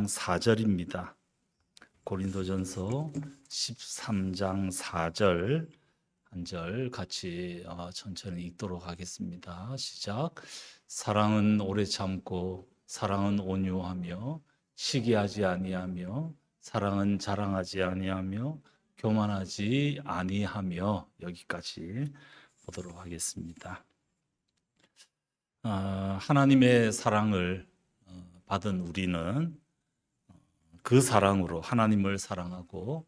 13장 4절입니다. 고린도전서 13장 4절 한 절 같이 천천히 읽도록 하겠습니다. 시작. 사랑은 오래 참고 사랑은 온유하며 시기하지 아니하며 사랑은 자랑하지 아니하며 교만하지 아니하며. 여기까지 보도록 하겠습니다. 하나님의 사랑을 받은 우리는 그 사랑으로 하나님을 사랑하고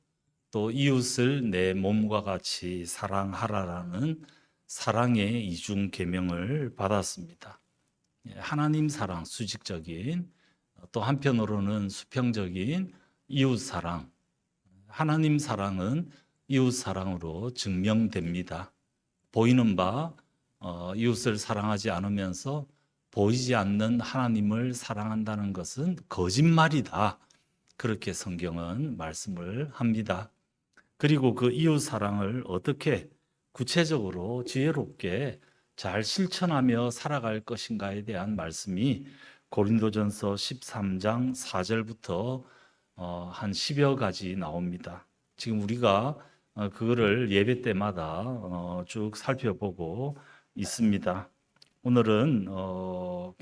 또 이웃을 내 몸과 같이 사랑하라라는 사랑의 이중 계명을 받았습니다. 하나님 사랑, 수직적인, 또 한편으로는 수평적인 이웃 사랑. 하나님 사랑은 이웃 사랑으로 증명됩니다. 보이는 바 이웃을 사랑하지 않으면서 보이지 않는 하나님을 사랑한다는 것은 거짓말이다. 그렇게 성경은 말씀을 합니다. 그리고 그 이웃 사랑을 어떻게 구체적으로 지혜롭게 잘 실천하며 살아갈 것인가에 대한 말씀이 고린도전서 13장 4절부터 한 10여 가지 나옵니다. 지금 우리가 그거를 예배 때마다 쭉 살펴보고 있습니다. 오늘은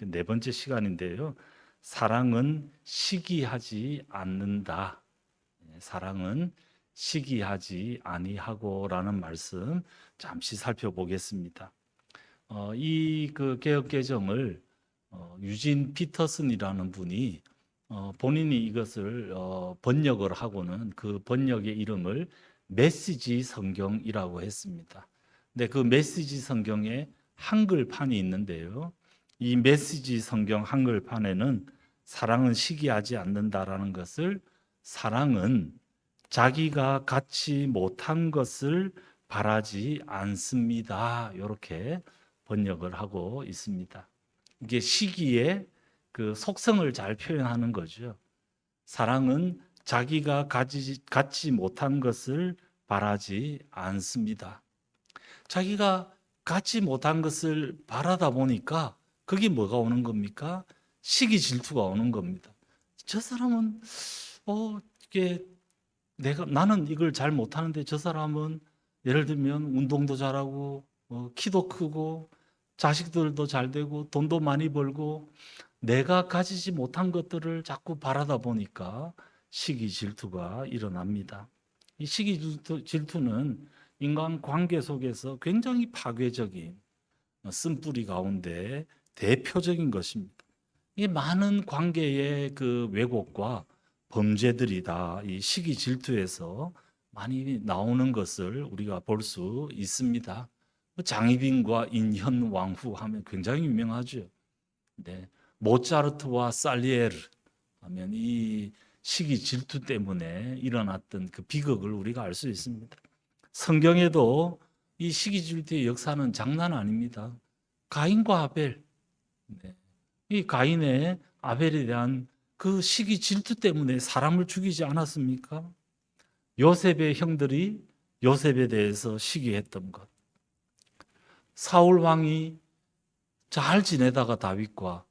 네 번째 시간인데요. 사랑은 시기하지 않는다. 사랑은 시기하지 아니하고라는 말씀 잠시 살펴보겠습니다. 이 개역 개정을 유진 피터슨이라는 분이 본인이 이것을 번역을 하고는 그 번역의 이름을 메시지 성경이라고 했습니다. 근데 그 메시지 성경에 한글판이 있는데요. 이 메시지 성경 한글판에는 사랑은 시기하지 않는다라는 것을 사랑은 자기가 갖지 못한 것을 바라지 않습니다. 이렇게 번역을 하고 있습니다. 이게 시기의 그 속성을 잘 표현하는 거죠. 사랑은 자기가 갖지 못한 것을 바라지 않습니다. 자기가 갖지 못한 것을 바라다 보니까 그게 뭐가 오는 겁니까? 시기 질투가 오는 겁니다. 저 사람은 이게 나는 이걸 잘 못하는데 저 사람은 예를 들면 운동도 잘하고 키도 크고 자식들도 잘 되고 돈도 많이 벌고 내가 가지지 못한 것들을 자꾸 바라다 보니까 시기 질투가 일어납니다. 이 시기 질투는 인간 관계 속에서 굉장히 파괴적인 쓴뿌리 가운데 대표적인 것입니다. 이 많은 관계의 그 왜곡과 범죄들이 다 이 시기 질투에서 많이 나오는 것을 우리가 볼 수 있습니다. 장희빈과 인현왕후 하면 굉장히 유명하죠. 네. 모차르트와 살리에르 하면 이 시기 질투 때문에 일어났던 그 비극을 우리가 알 수 있습니다. 성경에도 이 시기 질투의 역사는 장난 아닙니다. 가인과 아벨, 이 가인의 아벨에 대한 그 시기 질투 때문에 사람을 죽이지 않았습니까? 요셉의 형들이 요셉에 대해서 시기했던 것. 사울 왕이 잘 지내다가 다윗과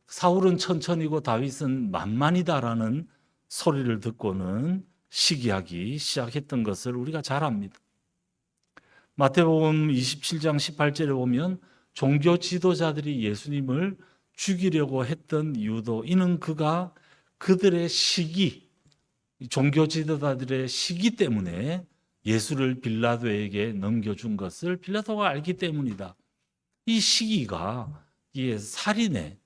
사울은 천천히고 다윗은 만만이다라는 소리를 듣고는 시기하기 시작했던 것을 우리가 잘 압니다. 마태복음 27장 18절에 보면 종교 지도자들이 예수님을 죽이려고 했던 이유도 이는 그가 그들의 시기, 종교 지도자들의 시기 때문에 예수를 빌라도에게 넘겨준 것을 빌라도가 알기 때문이다. 이 시기가 살인의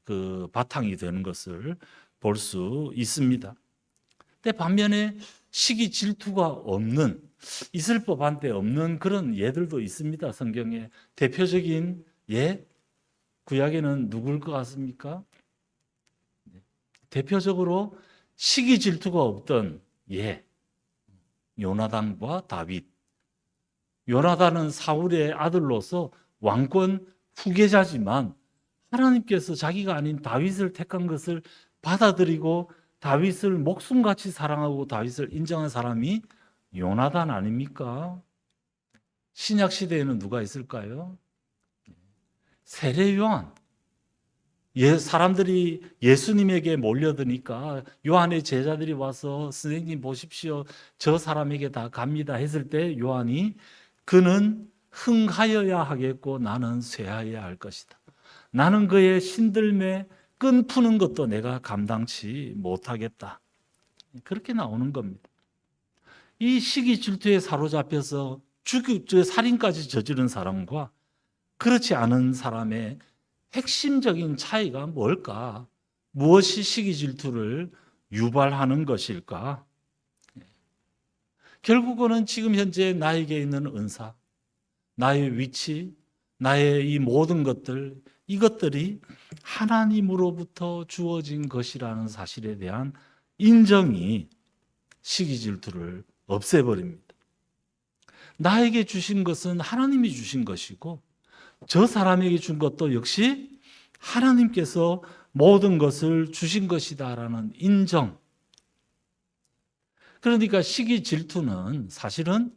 그 바탕이 되는 것을 볼 수 있습니다. 근데 반면에 시기 질투가 없는, 있을 법한데 없는 그런 예들도 있습니다. 성경에 대표적인 예, 구약에는 누굴 것 같습니까? 대표적으로 시기 질투가 없던 예, 요나단과 다윗. 요나단은 사울의 아들로서 왕권 후계자지만 하나님께서 자기가 아닌 다윗을 택한 것을 받아들이고 다윗을 목숨같이 사랑하고 다윗을 인정한 사람이 요나단 아닙니까? 신약 시대에는 누가 있을까요? 세례요한. 사람들이 예수님에게 몰려드니까 요한의 제자들이 와서 선생님 보십시오. 저 사람에게 다 갑니다 했을 때 요한이 그는 흥하여야 하겠고 나는 쇠하여야 할 것이다. 나는 그의 신들매 끈 푸는 것도 내가 감당치 못하겠다. 그렇게 나오는 겁니다. 이 시기 질투에 사로잡혀서 살인까지 저지른 사람과 그렇지 않은 사람의 핵심적인 차이가 뭘까? 무엇이 시기 질투를 유발하는 것일까? 결국은 지금 현재 나에게 있는 은사, 나의 위치, 나의 이 모든 것들, 이것들이 하나님으로부터 주어진 것이라는 사실에 대한 인정이 시기 질투를 없애버립니다. 나에게 주신 것은 하나님이 주신 것이고 저 사람에게 준 것도 역시 하나님께서 모든 것을 주신 것이다라는 인정. 그러니까 시기 질투는 사실은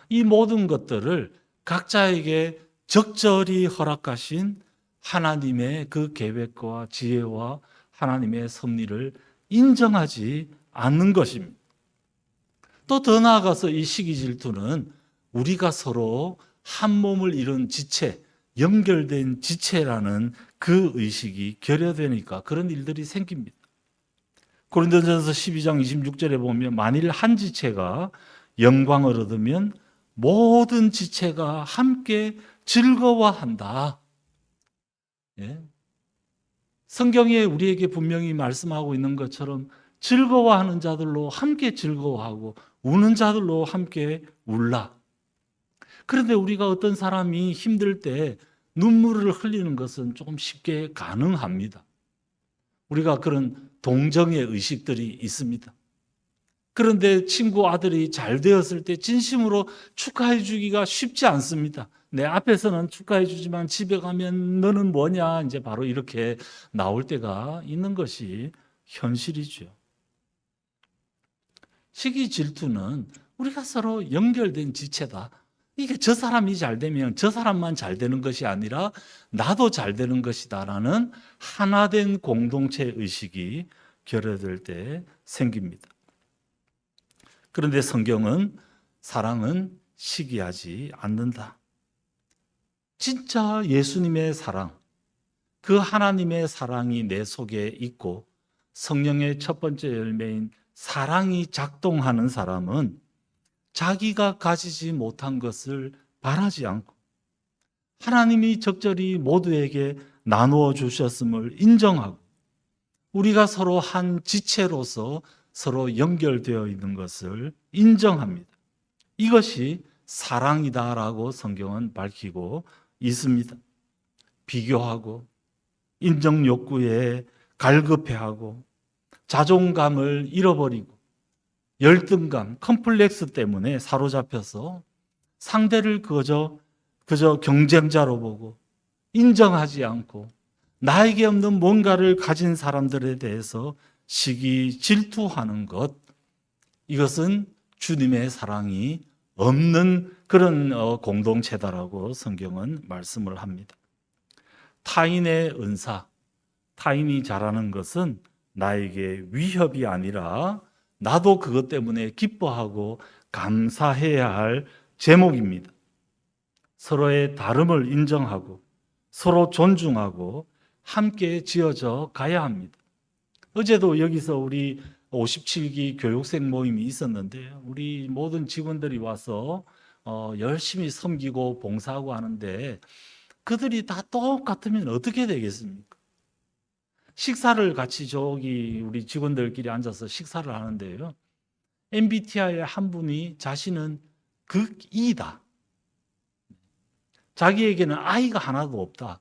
이 모든 것들을 각자에게 적절히 허락하신 하나님의 그 계획과 지혜와 하나님의 섭리를 인정하지 않는 것입니다. 또 더 나아가서 이 시기 질투는 우리가 서로 한 몸을 이룬 지체, 연결된 지체라는 그 의식이 결여되니까 그런 일들이 생깁니다. 고린도전서 12장 26절에 보면 만일 한 지체가 영광을 얻으면 모든 지체가 함께 즐거워한다. 예? 성경에 우리에게 분명히 말씀하고 있는 것처럼 즐거워하는 자들로 함께 즐거워하고 우는 자들로 함께 울라. 그런데 우리가 어떤 사람이 힘들 때 눈물을 흘리는 것은 조금 쉽게 가능합니다. 우리가 그런 동정의 의식들이 있습니다. 그런데 친구 아들이 잘 되었을 때 진심으로 축하해 주기가 쉽지 않습니다. 내 앞에서는 축하해 주지만 집에 가면 너는 뭐냐 이제 바로 이렇게 나올 때가 있는 것이 현실이죠. 시기 질투는 우리가 서로 연결된 지체다. 이게 저 사람이 잘 되면 저 사람만 잘 되는 것이 아니라 나도 잘 되는 것이다라는 하나된 공동체 의식이 결여될 때 생깁니다. 그런데 성경은 사랑은 시기하지 않는다. 진짜 예수님의 사랑, 그 하나님의 사랑이 내 속에 있고 성령의 첫 번째 열매인 사랑이 작동하는 사람은 자기가 가지지 못한 것을 바라지 않고 하나님이 적절히 모두에게 나누어 주셨음을 인정하고 우리가 서로 한 지체로서 서로 연결되어 있는 것을 인정합니다. 이것이 사랑이다라고 성경은 밝히고 있습니다. 비교하고 인정 욕구에 갈급해하고 자존감을 잃어버리고 열등감, 컴플렉스 때문에 사로잡혀서 상대를 그저 경쟁자로 보고 인정하지 않고 나에게 없는 뭔가를 가진 사람들에 대해서 시기 질투하는 것, 이것은 주님의 사랑이 없는 그런 공동체다라고 성경은 말씀을 합니다. 타인의 은사, 타인이 잘하는 것은 나에게 위협이 아니라 나도 그것 때문에 기뻐하고 감사해야 할 제목입니다. 서로의 다름을 인정하고 서로 존중하고 함께 지어져 가야 합니다. 어제도 여기서 우리 57기 교육생 모임이 있었는데 우리 모든 직원들이 와서 열심히 섬기고 봉사하고 하는데 그들이 다 똑같으면 어떻게 되겠습니까? 식사를 같이 우리 직원들끼리 앉아서 식사를 하는데요. MBTI의 한 분이 자신은 극E다. 자기에게는 I가 하나도 없다.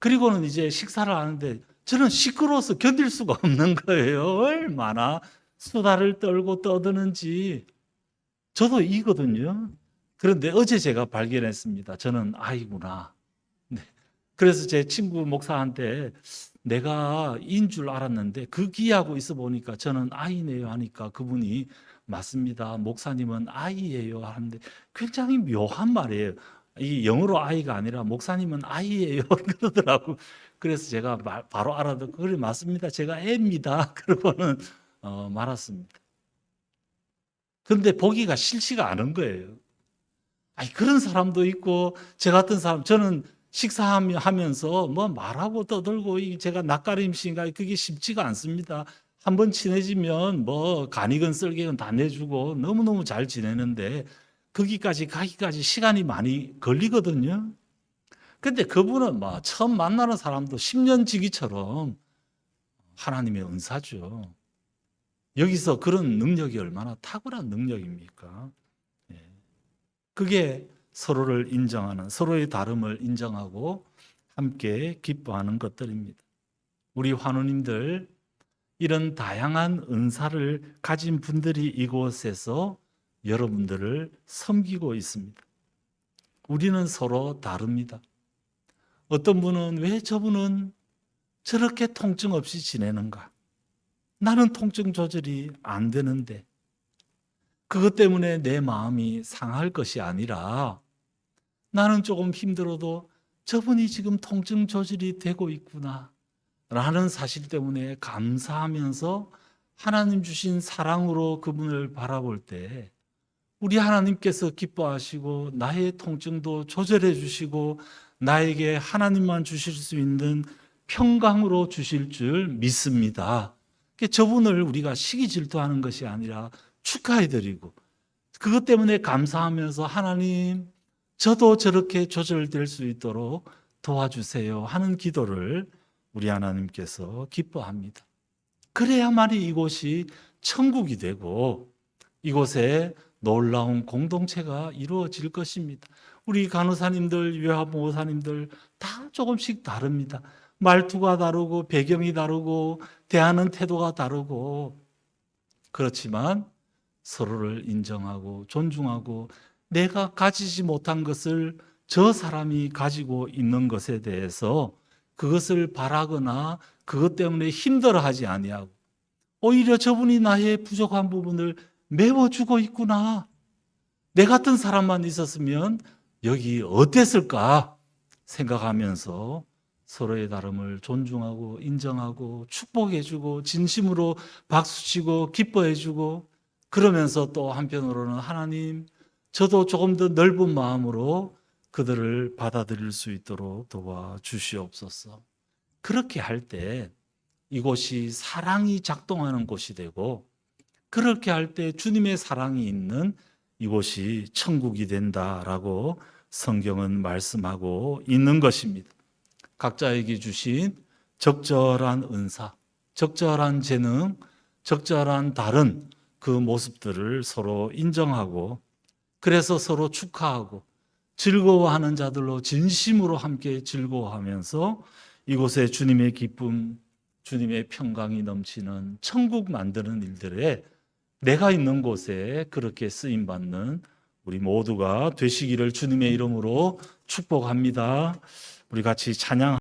그리고는 이제 식사를 하는데 저는 시끄러워서 견딜 수가 없는 거예요. 얼마나 수다를 떨고 떠드는지. 저도 E거든요. 그런데 어제 제가 발견했습니다. 저는 I구나. 네. 그래서 제 친구 목사한테 내가 E인 줄 알았는데 극이하고 있어 보니까 저는 I네요 하니까 그분이 맞습니다. 목사님은 I예요 하는데 굉장히 묘한 말이에요. 이 영어로 아이가 아니라 목사님은 아이예요 그러더라고. 그래서 제가 바로 알아듣고 그래 맞습니다. 제가 애입니다. 그러고는 말았습니다. 그런데 보기가 싫지가 않은 거예요. 아니 그런 사람도 있고 저 같은 사람 저는 식사하면서 뭐 말하고 떠들고 제가 낯가림씨인가 그게 쉽지가 않습니다. 한번 친해지면 뭐 간이건 썰개건 다 내주고 너무너무 잘 지내는데 거기까지 가기까지 시간이 많이 걸리거든요. 근데 그분은 뭐 처음 만나는 사람도 10년 지기처럼 하나님의 은사죠. 여기서 그런 능력이 얼마나 탁월한 능력입니까? 예. 그게 서로를 인정하는, 서로의 다름을 인정하고 함께 기뻐하는 것들입니다. 우리 환우님들, 이런 다양한 은사를 가진 분들이 이곳에서 여러분들을 섬기고 있습니다. 우리는 서로 다릅니다. 어떤 분은 왜 저분은 저렇게 통증 없이 지내는가? 나는 통증 조절이 안 되는데 그것 때문에 내 마음이 상할 것이 아니라 나는 조금 힘들어도 저분이 지금 통증 조절이 되고 있구나 라는 사실 때문에 감사하면서 하나님 주신 사랑으로 그분을 바라볼 때 우리 하나님께서 기뻐하시고 나의 통증도 조절해 주시고 나에게 하나님만 주실 수 있는 평강으로 주실 줄 믿습니다. 저분을 우리가 시기 질투하는 것이 아니라 축하해드리고 그것 때문에 감사하면서 하나님 저도 저렇게 조절될 수 있도록 도와주세요 하는 기도를 우리 하나님께서 기뻐합니다. 그래야만이 이곳이 천국이 되고 이곳에 놀라운 공동체가 이루어질 것입니다. 우리 간호사님들, 요합모사님들 다 조금씩 다릅니다. 말투가 다르고 배경이 다르고 대하는 태도가 다르고 그렇지만 서로를 인정하고 존중하고 내가 가지지 못한 것을 저 사람이 가지고 있는 것에 대해서 그것을 바라거나 그것 때문에 힘들어하지 아니하고 오히려 저분이 나의 부족한 부분을 메워주고 있구나. 내 같은 사람만 있었으면 여기 어땠을까 생각하면서 서로의 다름을 존중하고 인정하고 축복해주고 진심으로 박수치고 기뻐해주고 그러면서 또 한편으로는 하나님 저도 조금 더 넓은 마음으로 그들을 받아들일 수 있도록 도와주시옵소서. 그렇게 할 때 이곳이 사랑이 작동하는 곳이 되고 그렇게 할 때 주님의 사랑이 있는 이곳이 천국이 된다라고 성경은 말씀하고 있는 것입니다. 각자에게 주신 적절한 은사, 적절한 재능, 적절한 다른 그 모습들을 서로 인정하고 그래서 서로 축하하고 즐거워하는 자들로 진심으로 함께 즐거워하면서 이곳에 주님의 기쁨, 주님의 평강이 넘치는 천국 만드는 일들에 내가 있는 곳에 그렇게 쓰임받는 우리 모두가 되시기를 주님의 이름으로 축복합니다. 우리 같이 찬양